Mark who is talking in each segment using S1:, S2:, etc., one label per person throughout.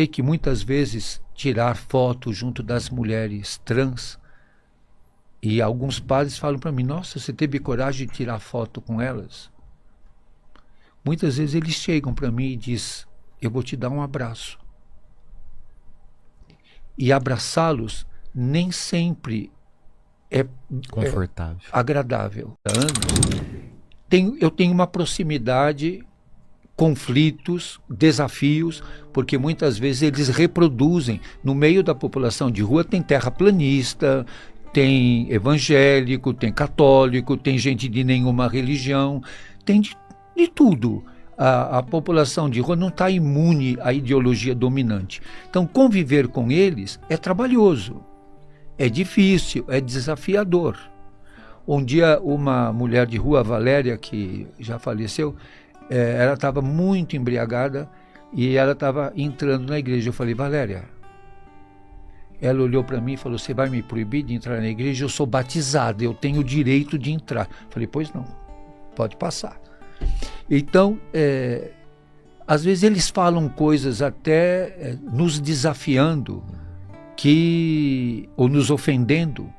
S1: sei que muitas vezes tirar foto junto das mulheres trans, e alguns padres falam para mim, nossa, você teve coragem de tirar foto com elas? Muitas vezes eles chegam para mim e dizem, eu vou te dar um abraço. E abraçá-los nem sempre é
S2: confortável,
S1: agradável. Eu tenho uma proximidade, conflitos, desafios, porque muitas vezes eles reproduzem. No meio da população de rua tem terraplanista, tem evangélico, tem católico, tem gente de nenhuma religião, tem de tudo. A população de rua não está imune à ideologia dominante. Então, conviver com eles é trabalhoso, é difícil, é desafiador. Um dia, uma mulher de rua, Valéria, que já faleceu, ela estava muito embriagada e ela estava entrando na igreja. Eu falei, Valéria, ela olhou para mim e falou, você vai me proibir de entrar na igreja? Eu sou batizada, eu tenho o direito de entrar. Eu falei, pois não, pode passar. Então, às vezes eles falam coisas até nos desafiando, ou nos ofendendo,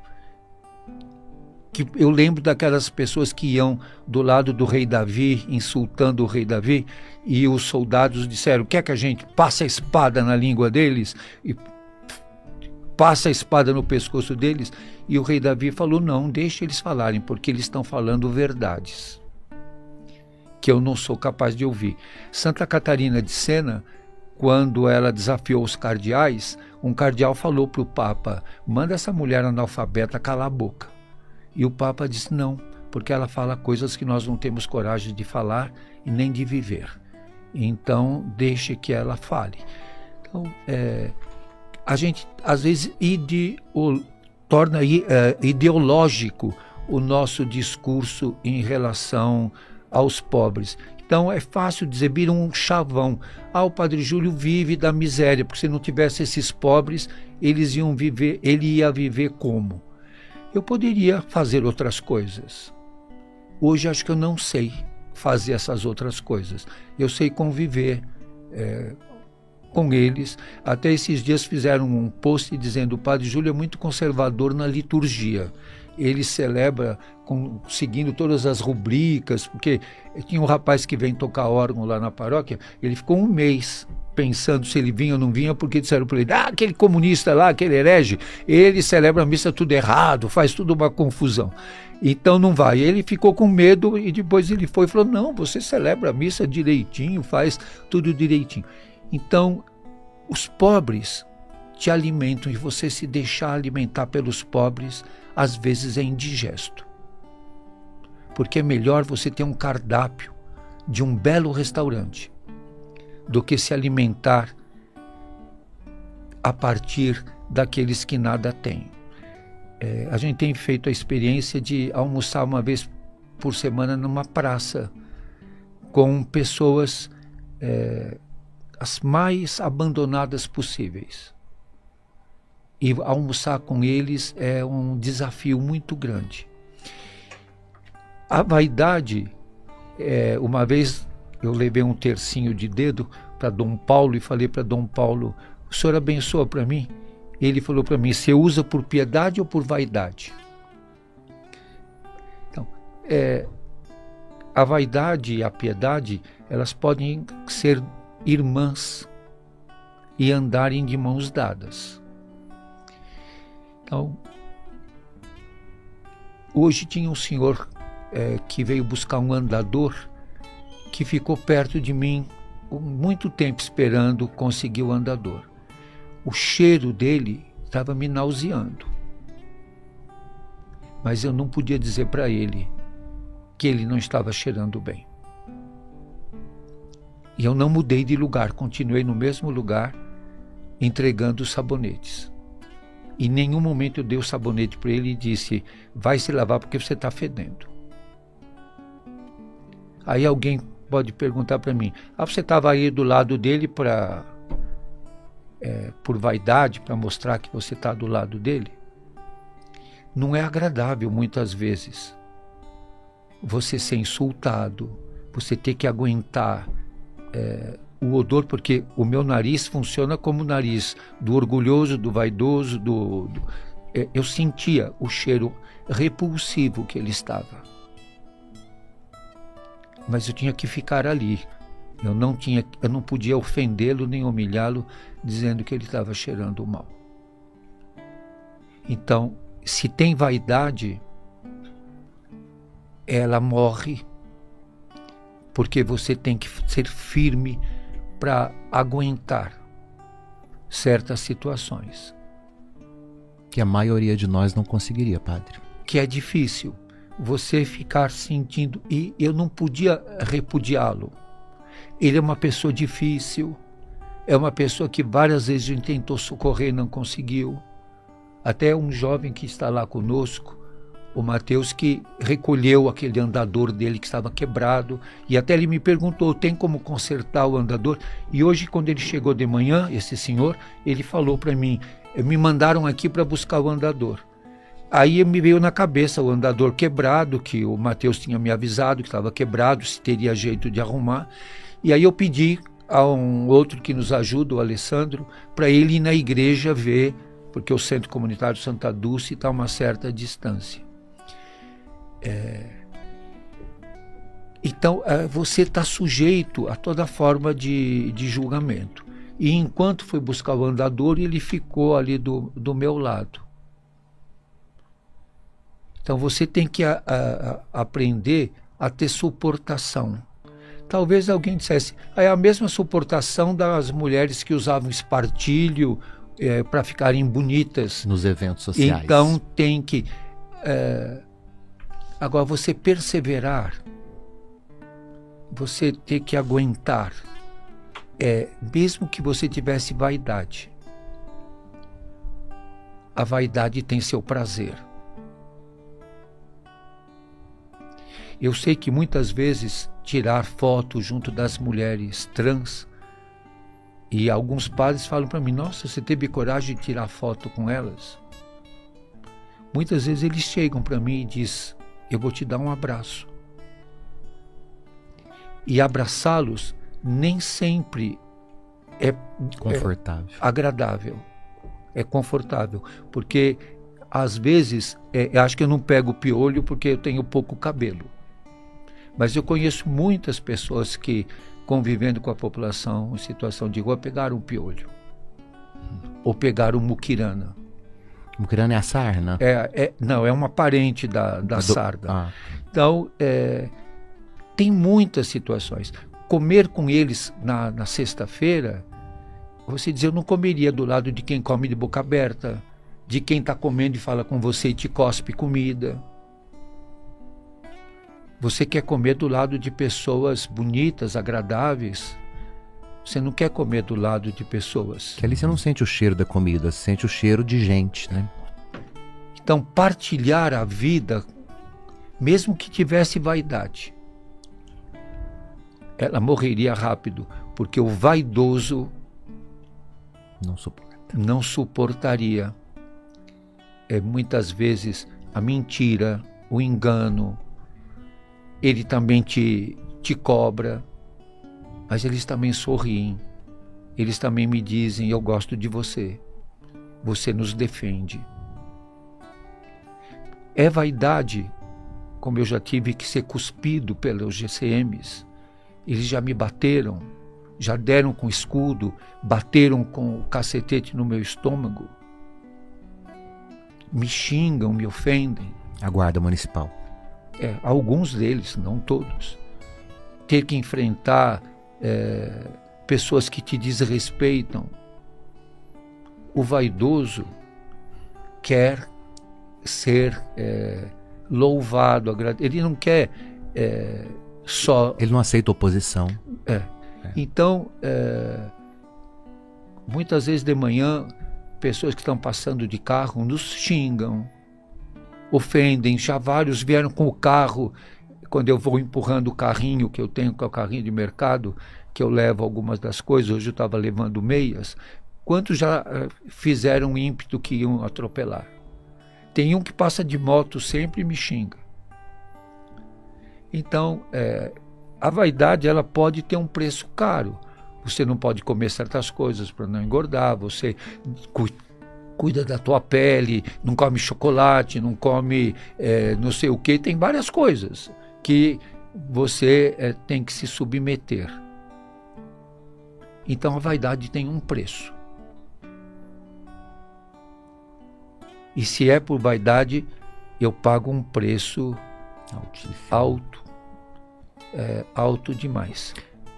S1: que eu lembro daquelas pessoas que iam do lado do rei Davi, insultando o rei Davi, e os soldados disseram, quer que a gente passe a espada na língua deles? E passa a espada no pescoço deles? E o rei Davi falou, não, deixa eles falarem, porque eles estão falando verdades que eu não sou capaz de ouvir. Santa Catarina de Sena, quando ela desafiou os cardeais, um cardeal falou para o Papa, manda essa mulher analfabeta calar a boca. E o Papa disse não, porque ela fala coisas que nós não temos coragem de falar e nem de viver. Então, deixe que ela fale. Então, a gente, às vezes, torna ideológico o nosso discurso em relação aos pobres. Então é fácil dizer, vira um chavão. O Padre Júlio vive da miséria, porque se não tivesse esses pobres, ele ia viver como? Eu poderia fazer outras coisas. Hoje acho que eu não sei fazer essas outras coisas. Eu sei conviver com eles. Até esses dias fizeram um post dizendo, o Padre Júlio é muito conservador na liturgia. Ele celebra seguindo todas as rubricas, porque tinha um rapaz que vem tocar órgão lá na paróquia, ele ficou um mês pensando se ele vinha ou não vinha, porque disseram para ele, aquele comunista lá, aquele herege, ele celebra a missa tudo errado, faz tudo uma confusão. Então não vai. Ele ficou com medo e depois ele foi e falou, não, você celebra a missa direitinho, faz tudo direitinho. Então, os pobres te alimentam e você se deixar alimentar pelos pobres, às vezes é indigesto. Porque é melhor você ter um cardápio de um belo restaurante do que se alimentar a partir daqueles que nada têm. A gente tem feito a experiência de almoçar uma vez por semana numa praça com pessoas as mais abandonadas possíveis. E almoçar com eles é um desafio muito grande. A vaidade, uma vez eu levei um tercinho de dedo para Dom Paulo e falei para Dom Paulo, o senhor abençoa para mim? Ele falou para mim, você usa por piedade ou por vaidade? Então, a vaidade e a piedade, elas podem ser irmãs e andarem de mãos dadas. Então, hoje tinha um senhor que veio buscar um andador que ficou perto de mim muito tempo esperando conseguir o andador. O cheiro dele estava me nauseando. Mas eu não podia dizer para ele que ele não estava cheirando bem. E eu não mudei de lugar, continuei no mesmo lugar, entregando os sabonetes. Em nenhum momento eu dei o sabonete para ele e disse, vai se lavar porque você está fedendo. Aí alguém pode perguntar para mim, você estava aí do lado dele por vaidade, para mostrar que você está do lado dele? Não é agradável muitas vezes você ser insultado, você ter que aguentar o odor, porque o meu nariz funciona como o nariz do orgulhoso, do vaidoso, eu sentia o cheiro repulsivo que ele estava. Mas eu tinha que ficar ali. Eu não podia ofendê-lo nem humilhá-lo dizendo que ele estava cheirando mal. Então, se tem vaidade, ela morre, porque você tem que ser firme para aguentar certas situações.
S2: Que a maioria de nós não conseguiria, padre.
S1: Que é difícil você ficar sentindo, e eu não podia repudiá-lo. Ele é uma pessoa difícil, é uma pessoa que várias vezes a gente tentou socorrer e não conseguiu. Até um jovem que está lá conosco, o Mateus, que recolheu aquele andador dele que estava quebrado, e até ele me perguntou, tem como consertar o andador? E hoje, quando ele chegou de manhã, esse senhor, ele falou para mim, me mandaram aqui para buscar o andador. Aí me veio na cabeça o andador quebrado, que o Mateus tinha me avisado que estava quebrado, se teria jeito de arrumar. E aí eu pedi a um outro que nos ajuda, o Alessandro, para ele ir na igreja ver, porque o Centro Comunitário Santa Dulce está a uma certa distância. Então, você está sujeito a toda forma de julgamento. E enquanto fui buscar o andador, ele ficou ali do meu lado. Então, você tem que aprender a ter suportação. Talvez alguém dissesse, é a mesma suportação das mulheres que usavam espartilho para ficarem bonitas.
S2: Nos eventos sociais.
S1: Então, tem que... Agora, você perseverar, você ter que aguentar, mesmo que você tivesse vaidade. A vaidade tem seu prazer. Eu sei que muitas vezes tirar foto junto das mulheres trans, e alguns padres falam para mim, nossa, você teve coragem de tirar foto com elas? Muitas vezes eles chegam para mim e dizem, eu vou te dar um abraço. E abraçá-los nem sempre é
S2: confortável.
S1: Agradável, é confortável, porque às vezes eu acho que eu não pego piolho porque eu tenho pouco cabelo. Mas eu conheço muitas pessoas que, convivendo com a população em situação de rua, pegaram piolho. Ou pegaram muquirana.
S2: Muquirana é a sarna?
S1: Não, é uma parente da sarda. Então, tem muitas situações. Comer com eles na sexta-feira, você diz, eu não comeria do lado de quem come de boca aberta, de quem está comendo e fala com você e te cospe comida. Você quer comer do lado de pessoas bonitas, agradáveis. Você não quer comer do lado de pessoas.
S2: Que ali você não sente o cheiro da comida, você sente o cheiro de gente, né?
S1: Então, partilhar a vida, mesmo que tivesse vaidade, ela morreria rápido, porque o vaidoso não suportaria. Muitas vezes a mentira, o engano, ele também te cobra, mas eles também sorriem, eles também me dizem, eu gosto de você, você nos defende. É vaidade, como eu já tive que ser cuspido pelos GCMs, eles já me bateram, já deram com escudo, bateram com o cacetete no meu estômago, me xingam, me ofendem.
S2: A guarda municipal.
S1: Alguns deles, não todos. Ter que enfrentar pessoas que te desrespeitam. O vaidoso quer ser louvado, agradecido. Ele não quer só...
S2: Ele não aceita oposição.
S1: Então, muitas vezes de manhã, pessoas que estão passando de carro nos xingam, ofendem, já vários vieram com o carro, quando eu vou empurrando o carrinho que eu tenho, que é o carrinho de mercado, que eu levo algumas das coisas, hoje eu estava levando meias, quantos já fizeram ímpeto que iam atropelar? Tem um que passa de moto sempre e me xinga. Então, a vaidade ela pode ter um preço caro, você não pode comer certas coisas para não engordar, você cuida da tua pele, não come chocolate, não come não sei o que, tem várias coisas que você tem que se submeter. Então a vaidade tem um preço. E se é por vaidade, eu pago um preço alto demais.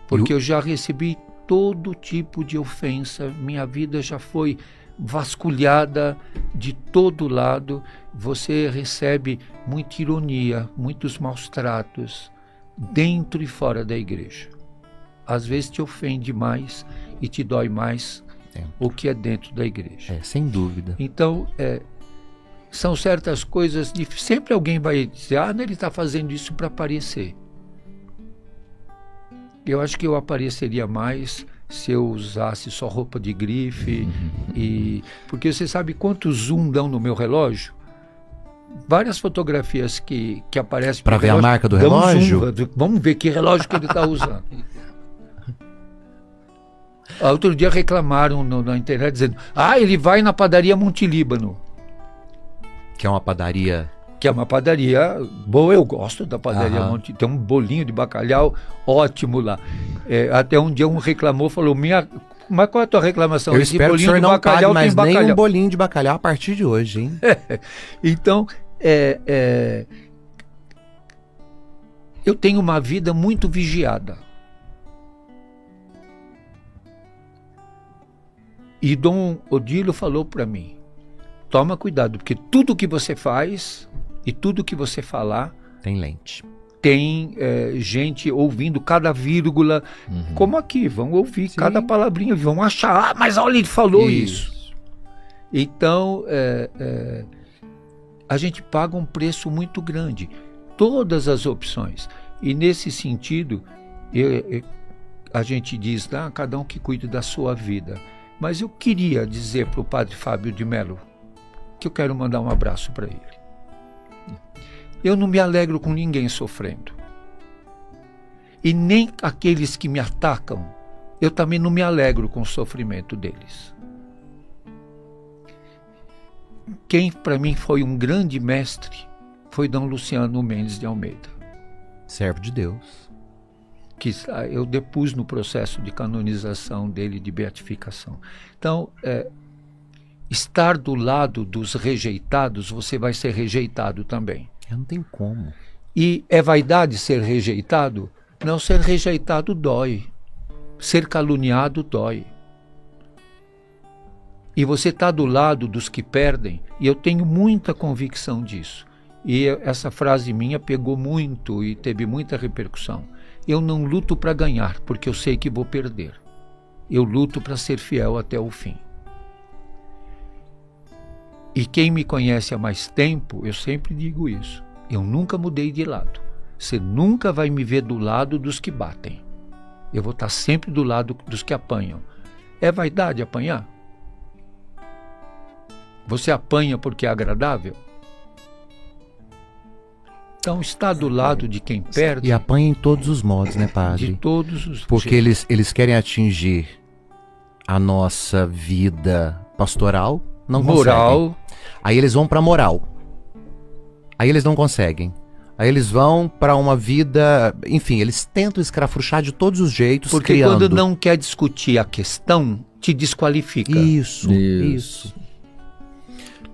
S1: Porque eu já recebi todo tipo de ofensa, minha vida já foi vasculhada de todo lado. Você recebe muita ironia, muitos maus tratos, dentro e fora da igreja. Às vezes te ofende mais e te dói mais o que é dentro da igreja.
S2: Sem dúvida.
S1: Então, são certas coisas, sempre alguém vai dizer, ele está fazendo isso para aparecer. Eu acho que eu apareceria mais se eu usasse só roupa de grife, porque você sabe quantos zoom dão no meu relógio? Várias fotografias que aparecem
S2: para ver relógio, a marca do relógio?
S1: Zoom, vamos ver que relógio que ele está usando. Outro dia reclamaram na internet dizendo, ele vai na padaria Montelíbano.
S2: Que é uma padaria...
S1: Que é uma padaria boa, eu gosto da padaria Montelíbano. Tem um bolinho de bacalhau ótimo lá. Até um dia um reclamou, falou, mas qual é a tua reclamação?
S2: Eu espero que o senhor não pague mais nem um bolinho de bacalhau a partir de hoje, hein?
S1: Então, eu tenho uma vida muito vigiada. E Dom Odilo falou para mim, toma cuidado, porque tudo que você faz e tudo que você falar...
S2: Tem lente.
S1: Tem gente ouvindo cada vírgula, como aqui, vão ouvir cada palavrinha, vão achar, mas olha, ele falou isso. Então, a gente paga um preço muito grande, todas as opções. E nesse sentido, a gente diz, cada um que cuide da sua vida. Mas eu queria dizer para o Padre Fábio de Mello que eu quero mandar um abraço para ele. Eu não me alegro com ninguém sofrendo. E nem aqueles que me atacam, eu também não me alegro com o sofrimento deles. Quem para mim foi um grande mestre foi Dom Luciano Mendes de Almeida.
S2: Servo de Deus.
S1: Que eu depus no processo de canonização dele, de beatificação. Então, estar do lado dos rejeitados, você vai ser rejeitado também.
S2: Não tem como.
S1: E é vaidade ser rejeitado? Não, ser rejeitado dói. Ser caluniado dói. E você está do lado dos que perdem, e eu tenho muita convicção disso. E essa frase minha pegou muito e teve muita repercussão. Eu não luto para ganhar, porque eu sei que vou perder. Eu luto para ser fiel até o fim. E quem me conhece há mais tempo, eu sempre digo isso. Eu nunca mudei de lado. Você nunca vai me ver do lado dos que batem. Eu vou estar sempre do lado dos que apanham. É vaidade apanhar? Você apanha porque é agradável? Então está do lado de quem perde.
S2: E apanha em todos os modos, né, padre?
S1: De todos os
S2: Porque eles querem atingir a nossa vida pastoral, não
S1: moral.
S2: Conseguem. Aí eles vão para moral. Aí eles não conseguem. Aí eles vão para uma vida... Enfim, eles tentam escrafruchar de todos os jeitos,
S1: porque
S2: criando.
S1: Quando não quer discutir a questão, te desqualifica.
S2: Isso.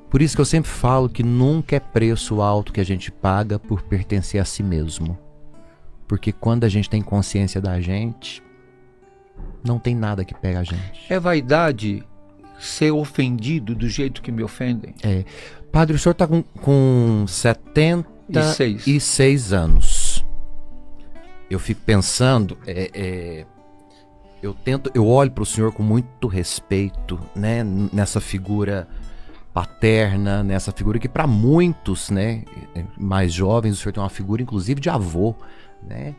S2: Por isso que eu sempre falo que nunca é preço alto que a gente paga por pertencer a si mesmo. Porque quando a gente tem consciência da gente, não tem nada que pega a gente.
S1: É vaidade ser ofendido do jeito que me ofendem.
S2: Padre, o senhor está com 76 anos. Eu fico pensando, eu olho para o senhor com muito respeito, né, nessa figura paterna, nessa figura que para muitos, né, mais jovens, o senhor tem uma figura inclusive de avô, né?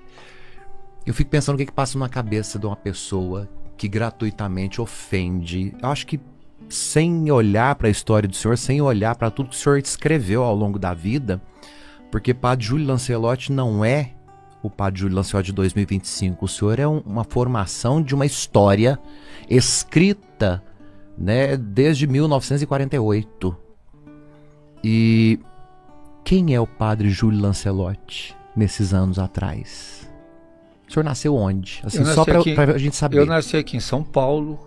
S2: Eu fico pensando o que passa na cabeça de uma pessoa que gratuitamente ofende. Eu acho que sem olhar para a história do senhor, sem olhar para tudo que o senhor escreveu ao longo da vida, porque Padre Júlio Lancelotti não é o Padre Júlio Lancelotti de 2025. O senhor é uma formação de uma história escrita, né, desde 1948. E quem é o Padre Júlio Lancelotti nesses anos atrás? O senhor nasceu onde? Assim, só para a gente saber.
S1: Eu nasci aqui em São Paulo,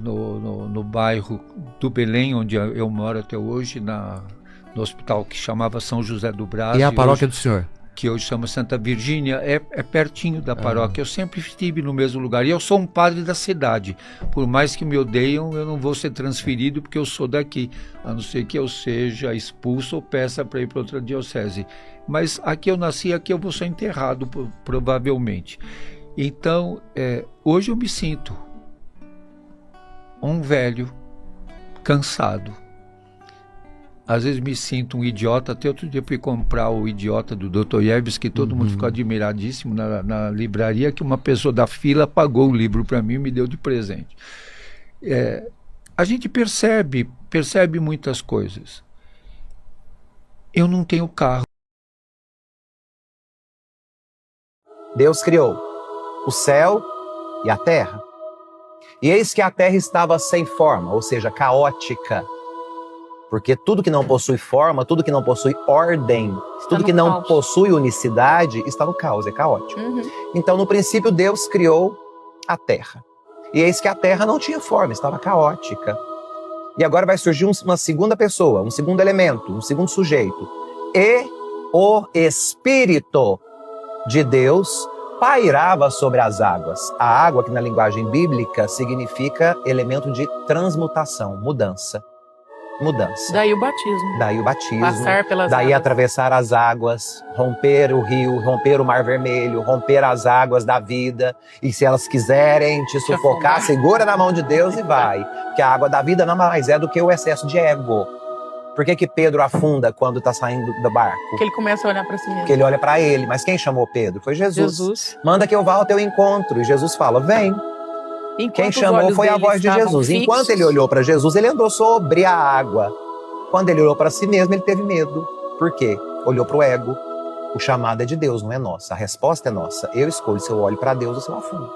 S1: no bairro do Belém, onde eu moro até hoje, no hospital que chamava São José do Brás.
S2: E a paróquia do senhor?
S1: Que hoje chama Santa Virgínia, é pertinho da paróquia. Eu sempre estive no mesmo lugar. E eu sou um padre da cidade. Por mais que me odeiam, eu não vou ser transferido porque eu sou daqui. A não ser que eu seja expulso ou peça para ir para outra diocese. Mas aqui eu nasci, aqui eu vou ser enterrado, provavelmente. Então, hoje eu me sinto um velho, cansado. Às vezes me sinto um idiota. Até outro dia fui comprar o Idiota do Dostoiévski, que todo mundo ficou admiradíssimo na livraria, que uma pessoa da fila pagou o livro para mim e me deu de presente. A gente percebe muitas coisas. Eu não tenho carro.
S3: Deus criou o céu e a terra. E eis que a terra estava sem forma, ou seja, caótica. Porque tudo que não possui forma, tudo que não possui ordem, tudo que não possui unicidade, está no caos, é caótico. Então, no princípio, Deus criou a terra. E eis que a terra não tinha forma, estava caótica. E agora vai surgir uma segunda pessoa, um segundo elemento, um segundo sujeito. E o Espírito de Deus pairava sobre as águas. A água, que na linguagem bíblica significa elemento de transmutação, mudança.
S4: Daí o batismo. Passar pelas
S3: daí
S4: águas.
S3: Atravessar as águas, romper o rio, romper o mar vermelho, romper as águas da vida. E se elas quiserem te sufocar,
S4: afundar,
S3: segura na mão de Deus e vai. Porque a água da vida não mais é do que o excesso de ego. Por que Pedro afunda quando está saindo do barco?
S4: Porque ele começa a olhar para si mesmo.
S3: Porque ele olha para ele. Mas quem chamou Pedro? Foi Jesus. Manda que eu vá ao teu encontro. E Jesus fala, vem. Quem chamou foi a voz de Jesus. Enquanto ele olhou para Jesus, ele andou sobre a água. Quando ele olhou para si mesmo, ele teve medo. Por quê? Olhou para o ego. O chamado é de Deus, não é nosso. A resposta é nossa. Eu escolho se eu olho para Deus ou se eu afundo.